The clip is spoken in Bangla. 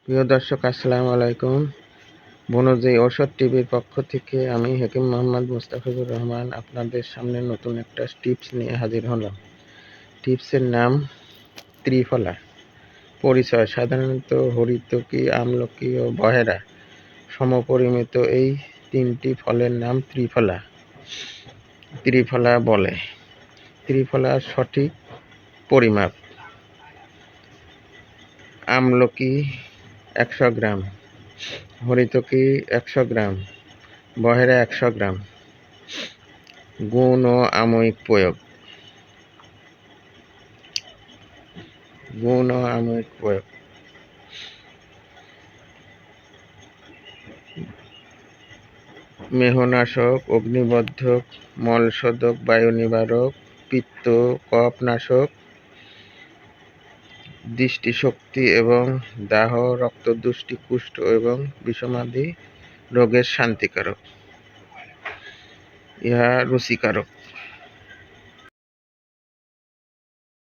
প্রিয় দর্শক, আসসালামু আলাইকুম। বনজী ঔষধ টিভির পক্ষ থেকে আমি হাকিম মোহাম্মদ মোস্তাফিজুর রহমান আপনাদের সামনে নতুন একটা টিপস নিয়ে হাজির হলাম। টিপসের নাম ত্রিফলা। পরিচয়: সাধারণত হরিতকি, আমলকি ও বহেরা সমপরিমিত এই তিনটি ফলের নাম ত্রিফলা বলে। ত্রিফলার সঠিক পরিমাপ: আমলকি 100 গ্রাম, হরিতকি 100 গ্রাম, বহেরা 100 গ্রাম। গুণ ও আমৈক প্রয়োগ। মেহনাশক, অগ্নিবর্ধক, মলশোধক, বায়ু নিবারক, পিত্ত কফ নাশক, দৃষ্টিশক্তি এবং দাহ, রক্তদুষ্টি, কুষ্ঠ এবং বিষমাদি রোগের শান্তিকারক। ইহা রুচিকারক।